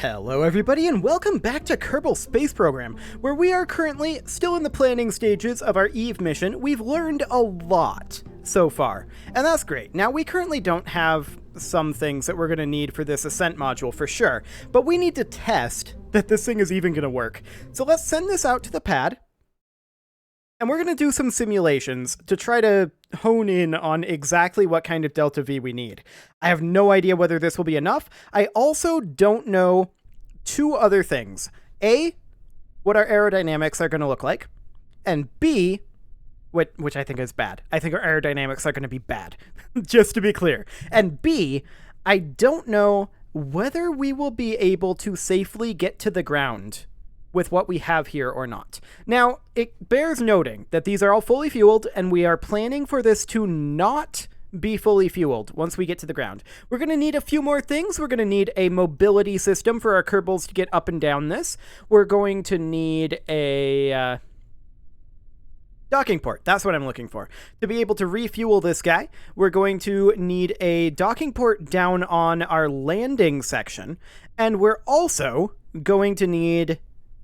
Hello everybody and welcome back to Kerbal Space Program, where we are currently still in the planning stages of our EVE mission. We've learned a lot so far, and that's great. Now we currently don't have some things that we're going to need for this Ascent module for sure, but we need to test that this thing is even going to work. So let's send this out to the pad, and we're going to do some simulations to try to hone in on exactly what kind of delta V we need. I have no idea whether this will be enough. I also don't know two other things. A, what our aerodynamics are going to look like, and B, which I think is bad. I think our aerodynamics are going to be bad, just to be clear. And B, I don't know whether we will be able to safely get to the ground with what we have here or not. Now, it bears noting that these are all fully fueled, and we are planning for this to not be fully fueled once we get to the ground. We're going to need a few more things. We're going to need a mobility system for our Kerbals to get up and down this. We're going to need a docking port. That's what I'm looking for. To be able to refuel this guy, we're going to need a docking port down on our landing section, and we're also going to need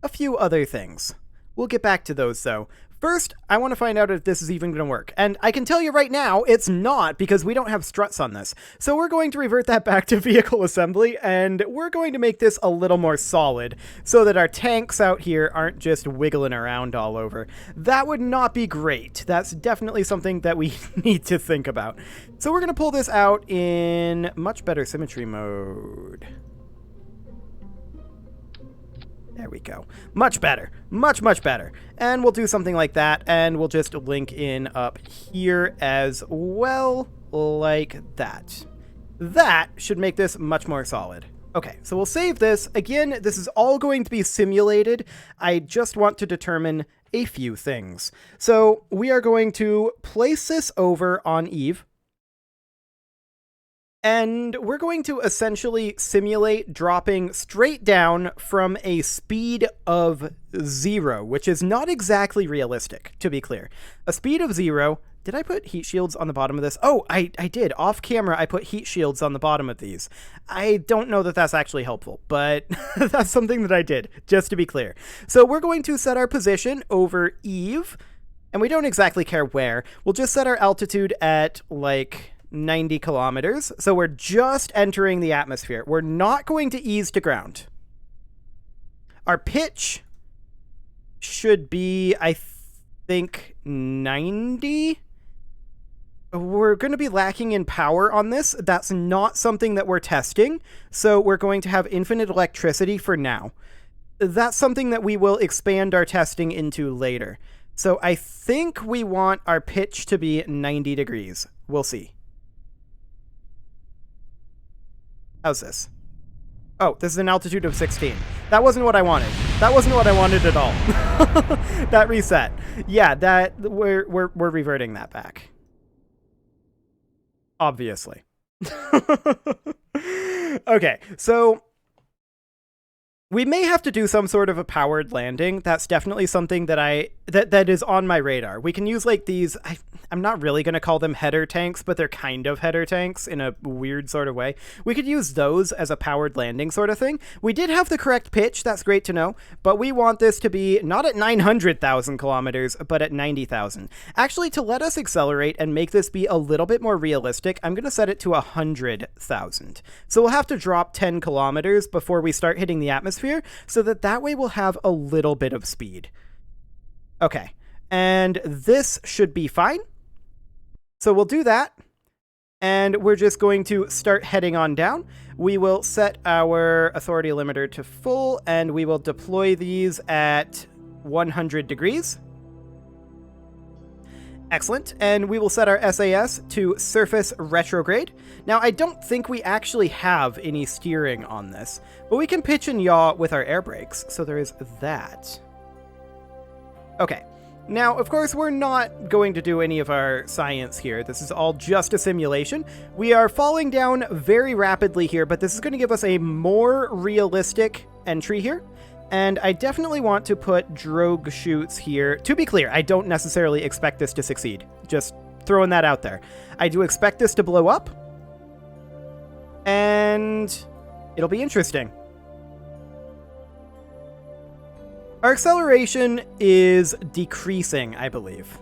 a few other things. We'll get back to those, though. First, I want to find out if this is even going to work. And I can tell you right now, it's not, because we don't have struts on this. So we're going to revert that back to vehicle assembly, and we're going to make this a little more solid, so that our tanks out here aren't just wiggling around all over. That would not be great. That's definitely something that we need to think about. So we're going to pull this out in much better symmetry mode. There we go. Much better. Much better. And we'll do something like that, and we'll just link in up here as well, like that. That should make this much more solid. Okay, so we'll save this. Again, this is all going to be simulated. I just want to determine a few things. So we are going to place this over on Eve, and we're going to essentially simulate dropping straight down from a speed of 0, which is not exactly realistic, to be clear. A speed of 0... Did I put heat shields on the bottom of this? Oh, I did. Off camera, I put heat shields on the bottom of these. I don't know that that's actually helpful, but that's something that I did, just to be clear. So we're going to set our position over Eve, and we don't exactly care where. We'll just set our altitude at, like, 90 kilometers. So we're just entering the atmosphere. We're not going to ease to ground. Our pitch should be, I think, 90. We're going to be lacking in power on this. That's not something that we're testing. So we're going to have infinite electricity for now. That's something that we will expand our testing into later. So I think we want our pitch to be 90 degrees. We'll see. How's this? Oh, this is an altitude of 16. That wasn't what I wanted. That wasn't what I wanted at all. That reset. Yeah, that we're reverting that back. Obviously. Okay, so we may have to do some sort of a powered landing. That's definitely something that that is on my radar. We can use like these, I'm not really going to call them header tanks, but they're kind of header tanks in a weird sort of way. We could use those as a powered landing sort of thing. We did have the correct pitch, that's great to know, but we want this to be not at 900,000 kilometers, but at 90,000. Actually, to let us accelerate and make this be a little bit more realistic, I'm going to set it to 100,000. So we'll have to drop 10 kilometers before we start hitting the atmosphere, so that way we'll have a little bit of speed. Okay, and this should be fine. So we'll do that, and we're just going to start heading on down. We will set our authority limiter to full, and we will deploy these at 100 degrees. Excellent, and we will set our SAS to surface retrograde. Now, I don't think we actually have any steering on this, but we can pitch and yaw with our air brakes, so there is that. Okay. Now, of course, we're not going to do any of our science here. This is all just a simulation. We are falling down very rapidly here, but this is going to give us a more realistic entry here. And I definitely want to put drogue chutes here. To be clear, I don't necessarily expect this to succeed. Just throwing that out there. I do expect this to blow up. And it'll be interesting. Our acceleration is decreasing, I believe.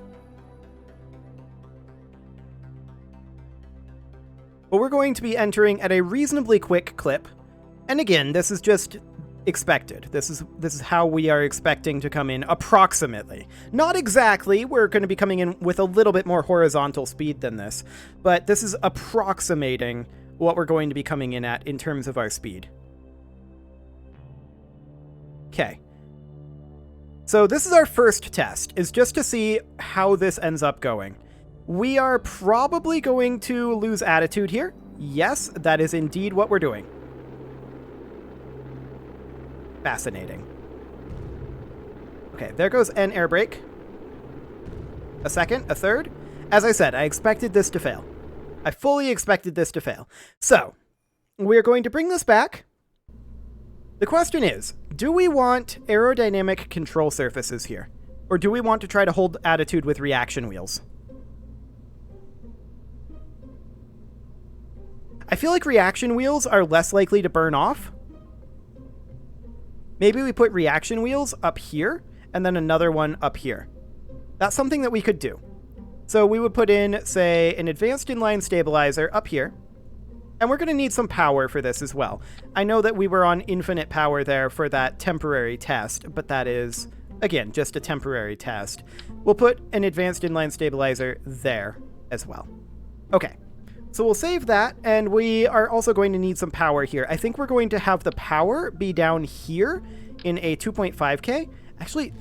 But we're going to be entering at a reasonably quick clip. And again, this is just expected. This is how we are expecting to come in approximately. Not exactly. We're going to be coming in with a little bit more horizontal speed than this, but this is approximating what we're going to be coming in at in terms of our speed. Okay. So this is our first test, is just to see how this ends up going. We are probably going to lose attitude here. Yes, that is indeed what we're doing. Fascinating. Okay, there goes an air brake. A second, a third. As I said, I expected this to fail. I fully expected this to fail. So, we're going to bring this back. The question is, do we want aerodynamic control surfaces here? Or do we want to try to hold attitude with reaction wheels? I feel like reaction wheels are less likely to burn off. Maybe we put reaction wheels up here, and then another one up here. That's something that we could do. So we would put in, say, an advanced inline stabilizer up here. And we're going to need some power for this as well. I know that we were on infinite power there for that temporary test, but that is, again, just a temporary test. We'll put an advanced inline stabilizer there as well. Okay. So we'll save that, and we are also going to need some power here. I think we're going to have the power be down here in a 2.5K. Actually,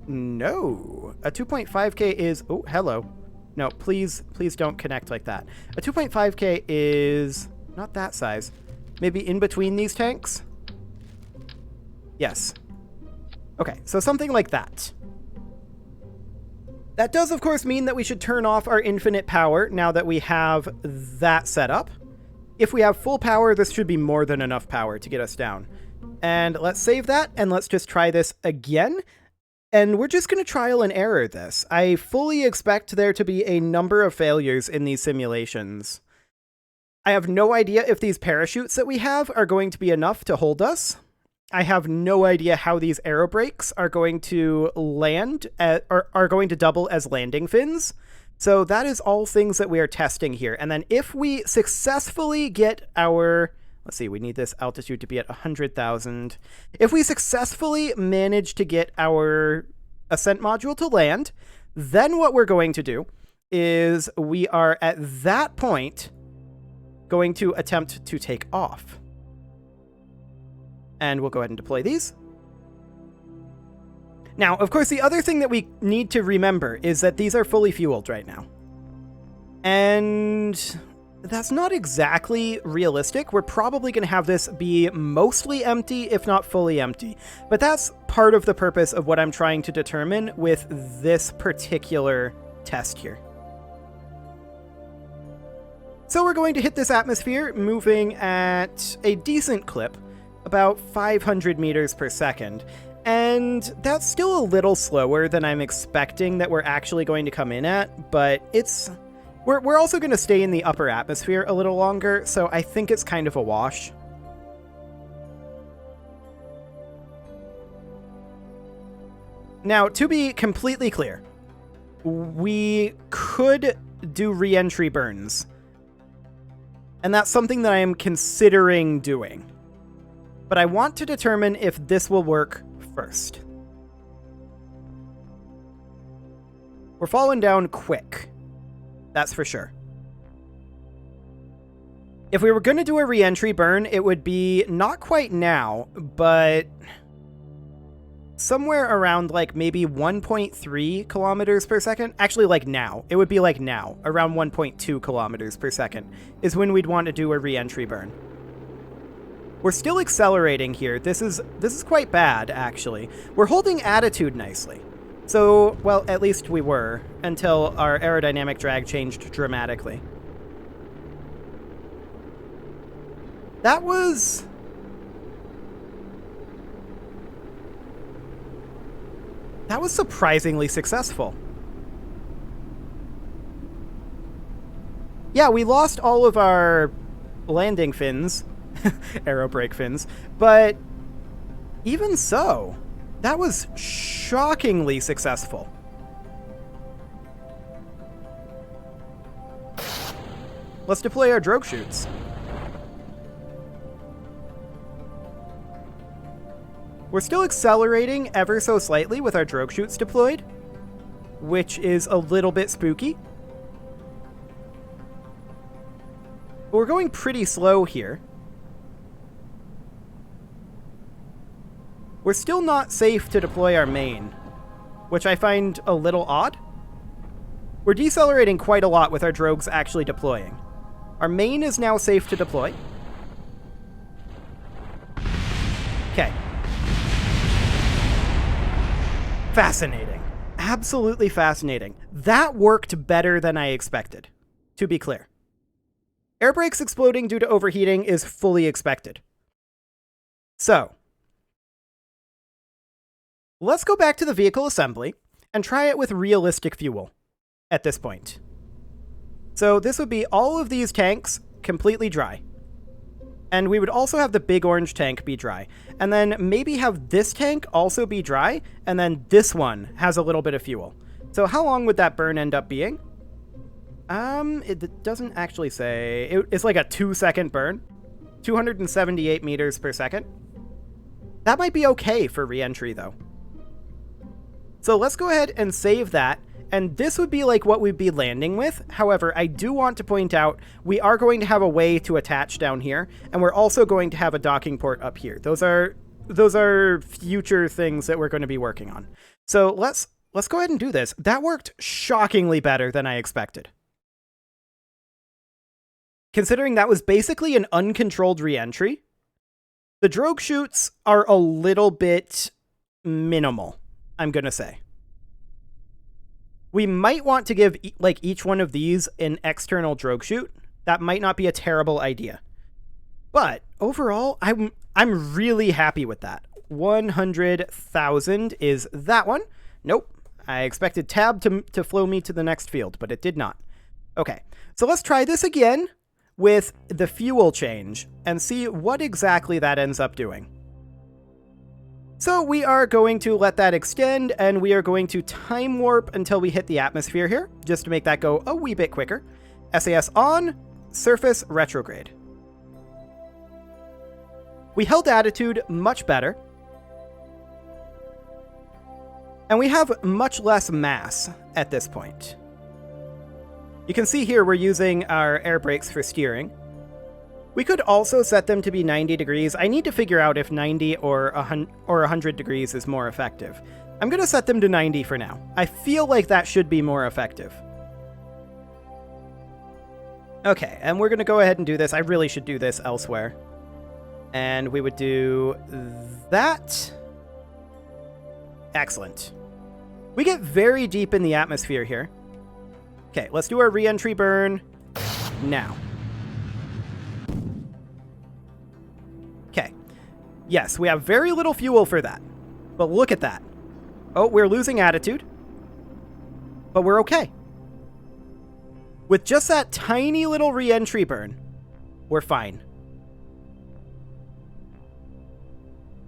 no. A 2.5K is... Oh, hello. No, please don't connect like that. A 2.5K is not that size. Maybe in between these tanks? Yes. Okay, so something like that. That does, of course, mean that we should turn off our infinite power now that we have that set up. If we have full power, this should be more than enough power to get us down. And let's save that, and let's just try this again. And we're just going to trial and error this. I fully expect there to be a number of failures in these simulations. I have no idea if these parachutes that we have are going to be enough to hold us. I have no idea how these aero brakes are going to land or are going to double as landing fins. So that is all things that we are testing here. And then if we successfully get our, let's see, we need this altitude to be at 100,000. If we successfully manage to get our ascent module to land, then what we're going to do is we are at that point going to attempt to take off. And we'll go ahead and deploy these. Now, of course, the other thing that we need to remember is that these are fully fueled right now. And that's not exactly realistic. We're probably going to have this be mostly empty, if not fully empty. But that's part of the purpose of what I'm trying to determine with this particular test here. So we're going to hit this atmosphere moving at a decent clip, about 500 meters per second. And that's still a little slower than I'm expecting that we're actually going to come in at, but it's... We're also going to stay in the upper atmosphere a little longer, so I think it's kind of a wash. Now, to be completely clear, we could do re-entry burns. And that's something that I am considering doing. But I want to determine if this will work first. We're falling down quick. That's for sure. If we were going to do a re-entry burn, it would be not quite now, but somewhere around like maybe 1.3 kilometers per second. Actually, like now. It would be like now, around 1.2 kilometers per second is when we'd want to do a re-entry burn. We're still accelerating here. This is quite bad, actually. We're holding attitude nicely. So, well, at least we were, until our aerodynamic drag changed dramatically. That was surprisingly successful. Yeah, we lost all of our landing fins, aero brake fins, but even so, That was shockingly successful. Let's deploy our drogue chutes. We're still accelerating ever so slightly with our drogue chutes deployed, which is a little bit spooky. But we're going pretty slow here. We're still not safe to deploy our main, which I find a little odd. We're decelerating quite a lot with our drogues actually deploying. Our main is now safe to deploy. Okay. Fascinating. Absolutely fascinating. That worked better than I expected, to be clear. Air brakes exploding due to overheating is fully expected. So, let's go back to the vehicle assembly and try it with realistic fuel at this point. So this would be all of these tanks completely dry. And we would also have the big orange tank be dry. And then maybe have this tank also be dry, and then this one has a little bit of fuel. So how long would that burn end up being? It doesn't actually say. It's like a 2-second burn. 278 meters per second. That might be okay for re-entry, though. So let's go ahead and save that. And this would be like what we'd be landing with. However, I do want to point out we are going to have a way to attach down here, and we're also going to have a docking port up here. Those are future things that we're going to be working on. So let's go ahead and do this. That worked shockingly better than I expected. Considering that was basically an uncontrolled re-entry, the drogue chutes are a little bit minimal, I'm going to say. We might want to give like each one of these an external drogue chute. That might not be a terrible idea. But overall, I'm really happy with that. 100,000 is that one. Nope. I expected tab to flow me to the next field, but it did not. Okay, so let's try this again with the fuel change and see what exactly that ends up doing. So we are going to let that extend, and we are going to time warp until we hit the atmosphere here, just to make that go a wee bit quicker. SAS on, surface retrograde. We held attitude much better. And we have much less mass at this point. You can see here we're using our air brakes for steering. We could also set them to be 90 degrees. I need to figure out if 90 or 100 degrees is more effective. I'm going to set them to 90 for now. I feel like that should be more effective. Okay, and we're going to go ahead and do this. I really should do this elsewhere. And we would do that. Excellent. We get very deep in the atmosphere here. Okay, let's do our re-entry burn now. Okay. Yes, we have very little fuel for that. But look at that. Oh, we're losing attitude. But we're okay. With just that tiny little re-entry burn, we're fine.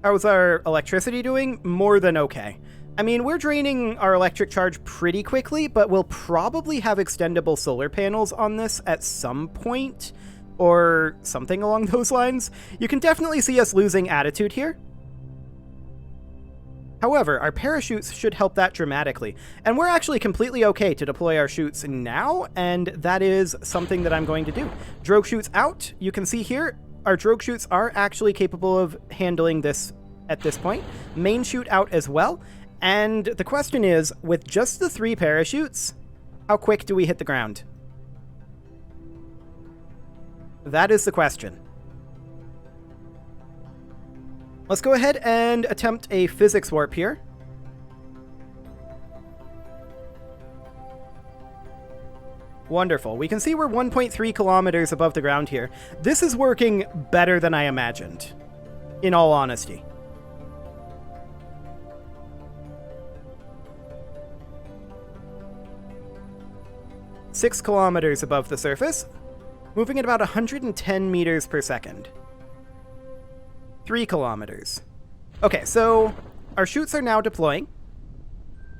How's our electricity doing? More than okay. I mean, we're draining our electric charge pretty quickly, but we'll probably have extendable solar panels on this at some point, or something along those lines. You can definitely see us losing attitude here. However, our parachutes should help that dramatically, and we're actually completely okay to deploy our chutes now, and that is something that I'm going to do. Drogue chutes out. You can see here, our drogue chutes are actually capable of handling this at this point. Main chute out as well. And the question is, with just the 3 parachutes, how quick do we hit the ground? That is the question. Let's go ahead and attempt a physics warp here. Wonderful. We can see we're 1.3 kilometers above the ground here. This is working better than I imagined, in all honesty. Six kilometers above the surface, moving at about 110 meters per second. 3 kilometers. Okay, so our chutes are now deploying.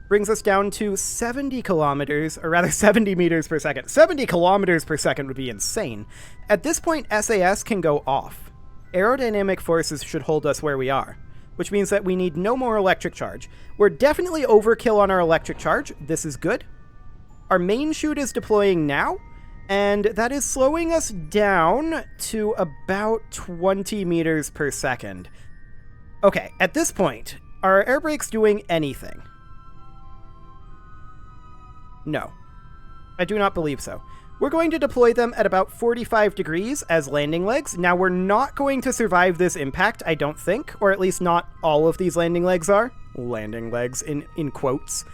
Brings us down to 70 kilometers, or rather 70 meters per second. 70 kilometers per second would be insane. At this point, SAS can go off. Aerodynamic forces should hold us where we are, which means that we need no more electric charge. We're definitely overkill on our electric charge. This is good. Our main chute is deploying now, and that is slowing us down to about 20 meters per second. Okay, at this point, are our air brakes doing anything? No, I do not believe so. We're going to deploy them at about 45 degrees as landing legs. Now, we're not going to survive this impact, I don't think, or at least not all of these landing legs are. Landing legs in quotes.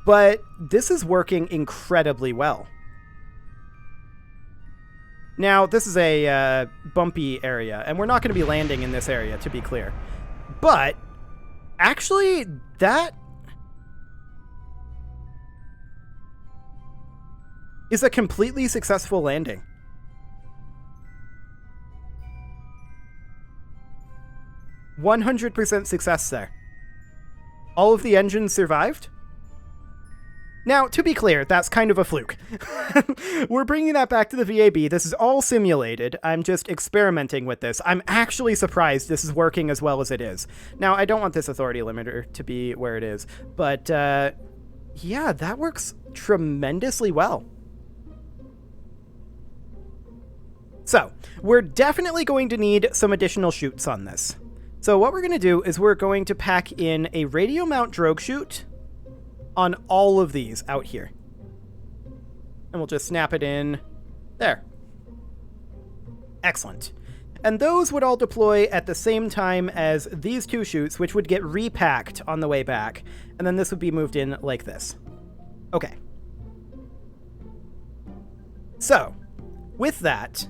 But this is working incredibly well. Now, this is a bumpy area, and we're not going to be landing in this area, to be clear. But, actually, that is a completely successful landing. %100% success there. All of the engines survived. Now, to be clear, that's kind of a fluke. We're bringing that back to the VAB. This is all simulated. I'm just experimenting with this. I'm actually surprised this is working as well as it is. Now, I don't want this authority limiter to be where it is, but yeah, that works tremendously well. So, we're definitely going to need some additional chutes on this. So what we're going to do is we're going to pack in a radio mount drogue chute on all of these out here. And we'll just snap it in there. Excellent. And those would all deploy at the same time as these two chutes, which would get repacked on the way back. And then this would be moved in like this. Okay. So, with that,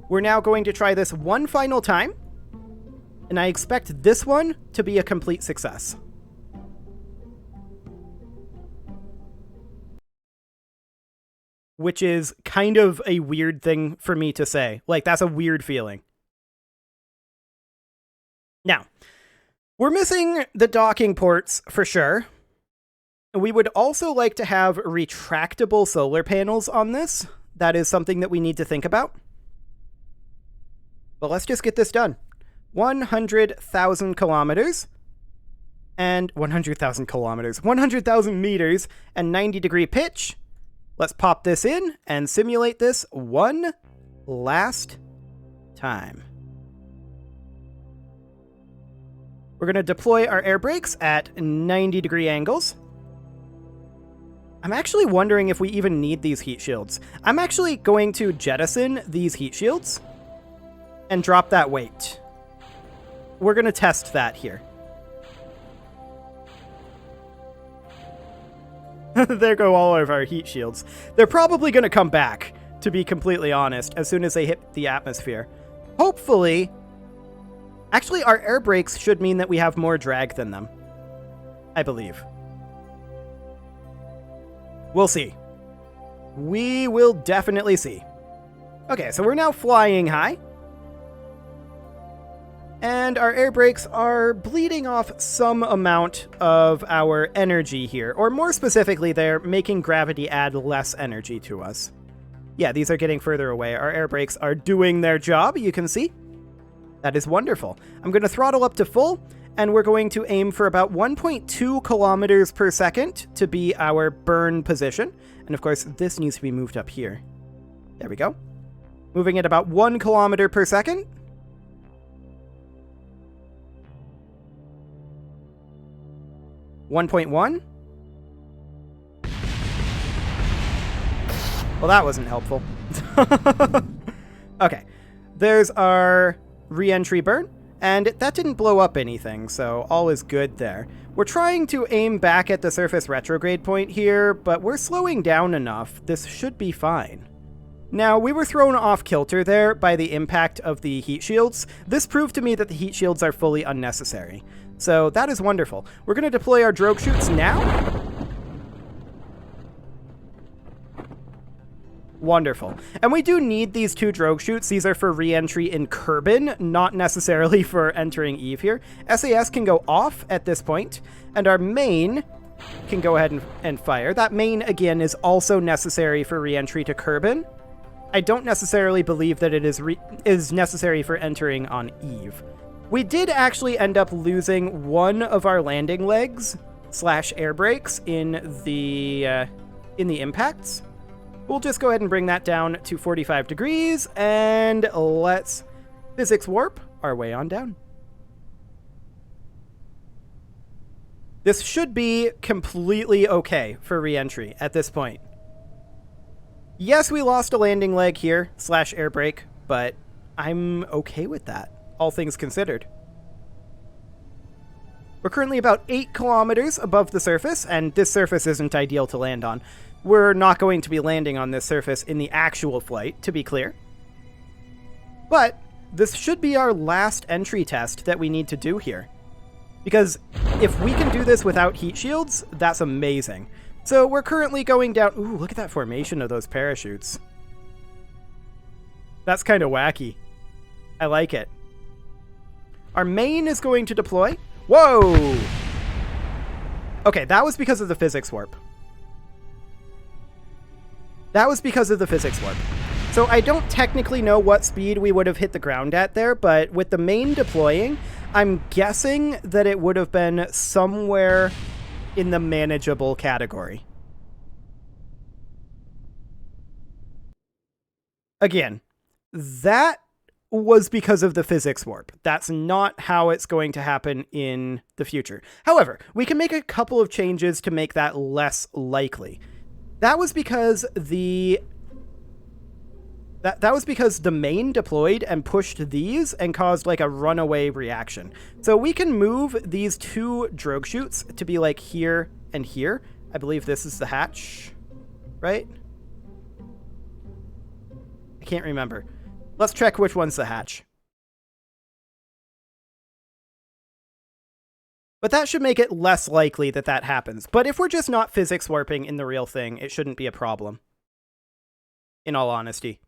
we're now going to try this one final time, and I expect this one to be a complete success. Which is kind of a weird thing for me to say. Like, that's a weird feeling. Now, we're missing the docking ports for sure. We would also like to have retractable solar panels on this. That is something that we need to think about. But let's just get this done. 100,000 kilometers and 100,000 kilometers, 100,000 meters and 90-degree pitch. Let's pop this in and simulate this one last time. We're going to deploy our air brakes at 90-degree angles. I'm actually wondering if we even need these heat shields. I'm actually going to jettison these heat shields and drop that weight. We're going to test that here. There go all of our heat shields. They're probably going to come back, to be completely honest, as soon as they hit the atmosphere. Hopefully... Actually, our air brakes should mean that we have more drag than them. I believe. We'll see. We will definitely see. Okay, so we're now flying high. And our air brakes are bleeding off some amount of our energy here. Or more specifically, they're making gravity add less energy to us. Yeah, these are getting further away. Our air brakes are doing their job, you can see. That is wonderful. I'm going to throttle up to full, and we're going to aim for about 1.2 kilometers per second to be our burn position. And of course, this needs to be moved up here. There we go. Moving at about 1 kilometer per second. 1.1. Well, that wasn't helpful. Okay, there's our re-entry burn, and that didn't blow up anything, so all is good there. We're trying to aim back at the surface retrograde point here, but we're slowing down enough. This should be fine. Now, we were thrown off kilter there by the impact of the heat shields. This proved to me that the heat shields are fully unnecessary. So that is wonderful. We're going to deploy our drogue chutes now. Wonderful. And we do need these 2 drogue chutes. These are for re-entry in Kerbin, not necessarily for entering Eve here. SAS can go off at this point, and our main can go ahead and fire. That main, again, is also necessary for re-entry to Kerbin. I don't necessarily believe that it is necessary for entering on Eve. We did actually end up losing one of our landing legs / air brakes in the impacts. We'll just go ahead and bring that down to 45 degrees, and let's physics warp our way on down. This should be completely okay for re-entry at this point. Yes, we lost a landing leg here / air brake, but I'm okay with that, all things considered. We're currently about 8 kilometers above the surface, and this surface isn't ideal to land on. We're not going to be landing on this surface in the actual flight, to be clear. But this should be our last entry test that we need to do here. Because if we can do this without heat shields, that's amazing. So we're currently going down... Ooh, look at that formation of those parachutes. That's kind of wacky. I like it. Our main is going to deploy. Whoa! Okay, that was because of the physics warp. That was because of the physics warp. So I don't technically know what speed we would have hit the ground at there, but with the main deploying, I'm guessing that it would have been somewhere in the manageable category. Again, that was because of the physics warp. That's not how it's going to happen in the future. However, we can make a couple of changes to make that less likely. That was because the main deployed and pushed these and caused like a runaway reaction. So we can move these 2 drogue chutes to be like here and here. I believe this is the hatch, right? I can't remember. Let's check which one's the hatch. But that should make it less likely that that happens. But if we're just not physics warping in the real thing, it shouldn't be a problem. In all honesty.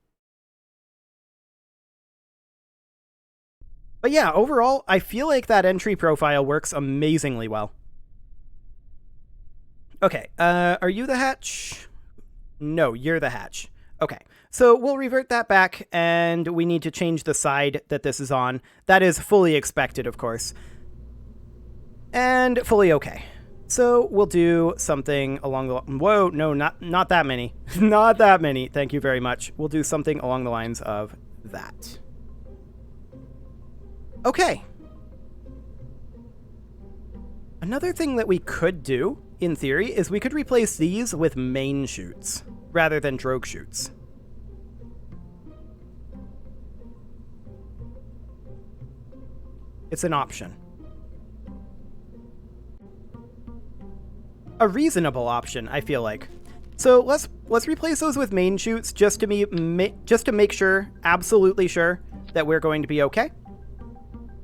But yeah, overall, I feel like that entry profile works amazingly well. Okay, are you the hatch? No, you're the hatch. Okay, so we'll revert that back, and we need to change the side that this is on. That is fully expected, of course. And fully okay. So we'll do something along the... Whoa, no, not that many. Not that many. Thank you very much. We'll do something along the lines of that. Okay. Another thing that we could do, in theory, is we could replace these with main chutes rather than drogue chutes. It's an option. A reasonable option, I feel like. So let's replace those with main chutes just to make sure, absolutely sure, that we're going to be okay.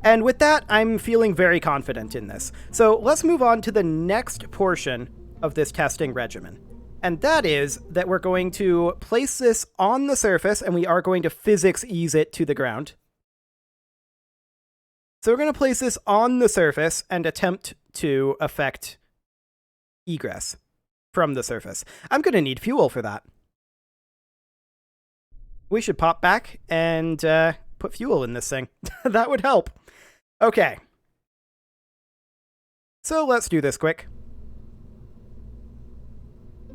And with that, I'm feeling very confident in this. So let's move on to the next portion of this testing regimen. And that is that we're going to place this on the surface, and we are going to physics ease it to the ground. So we're going to place this on the surface and attempt to affect egress from the surface. I'm going to need fuel for that. We should pop back and put fuel in this thing. That would help. Okay. So let's do this quick.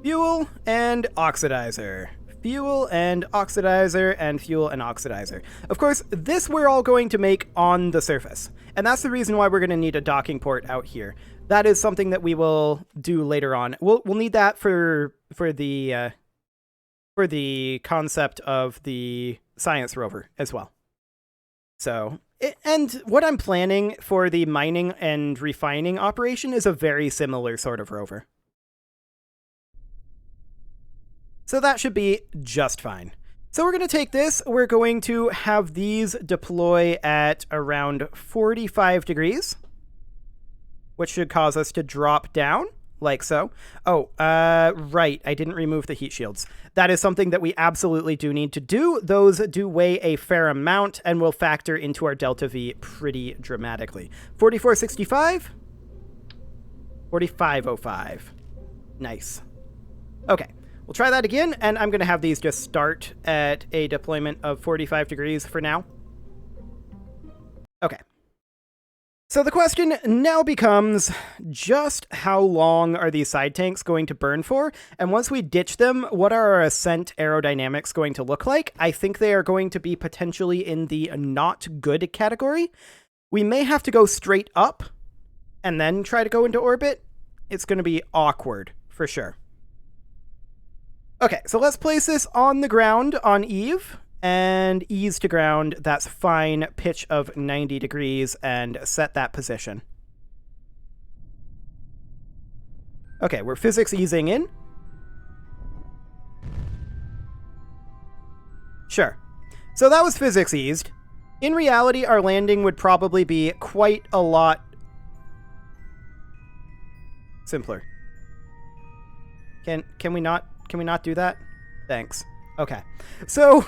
Fuel and oxidizer. Fuel and oxidizer, and fuel and oxidizer. Of course, this we're all going to make on the surface. And that's the reason why we're going to need a docking port out here. That is something that we will do later on. We'll need that for the concept of the science rover as well. So, and what I'm planning for the mining and refining operation is a very similar sort of rover. So that should be just fine. So we're going to take this, we're going to have these deploy at around 45 degrees, which should cause us to drop down like so. Oh, right, I didn't remove the heat shields. That is something that we absolutely do need to do. Those do weigh a fair amount and will factor into our delta V pretty dramatically. 4465? 4505. Nice. Okay, we'll try that again, and I'm going to have these just start at a deployment of 45 degrees for now. Okay. So the question now becomes, just how long are these side tanks going to burn for? And once we ditch them, what are our ascent aerodynamics going to look like? I think they are going to be potentially in the not good category. We may have to go straight up and then try to go into orbit. It's going to be awkward, for sure. Okay, so let's place this on the ground on Eve. And ease to ground, that's fine, pitch of 90 degrees, and set that position. Okay, we're physics easing in. Sure. So that was physics eased. In reality, our landing would probably be quite a lot simpler. Can we not do that? Thanks. Okay. So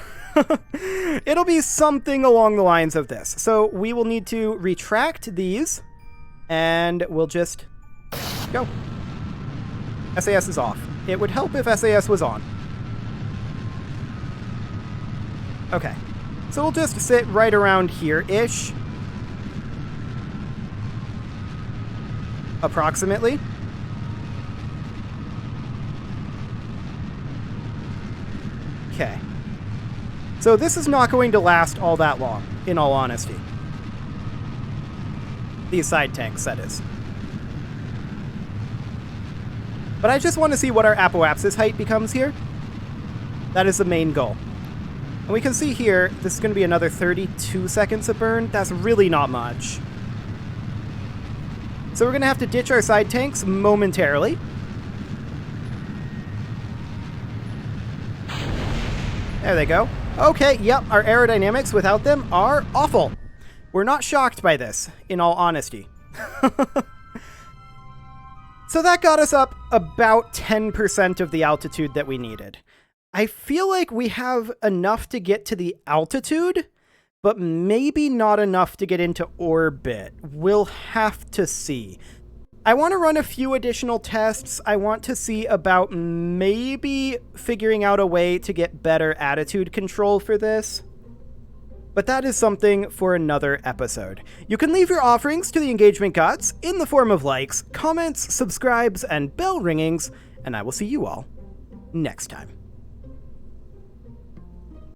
it'll be something along the lines of this. So we will need to retract these, and we'll just go. SAS is off. It would help if SAS was on. Okay. So we'll just sit right around here-ish. Approximately. Okay. So this is not going to last all that long, in all honesty. These side tanks, that is. But I just want to see what our apoapsis height becomes here. That is the main goal. And we can see here, this is going to be another 32 seconds of burn. That's really not much. So we're going to have to ditch our side tanks momentarily. There they go. Okay, yep, our aerodynamics without them are awful. We're not shocked by this, in all honesty. So that got us up about 10% of the altitude that we needed. I feel like we have enough to get to the altitude, but maybe not enough to get into orbit. We'll have to see. I want to run a few additional tests. I want to see about maybe figuring out a way to get better attitude control for this. But that is something for another episode. You can leave your offerings to the engagement gods in the form of likes, comments, subscribes, and bell ringings, and I will see you all next time.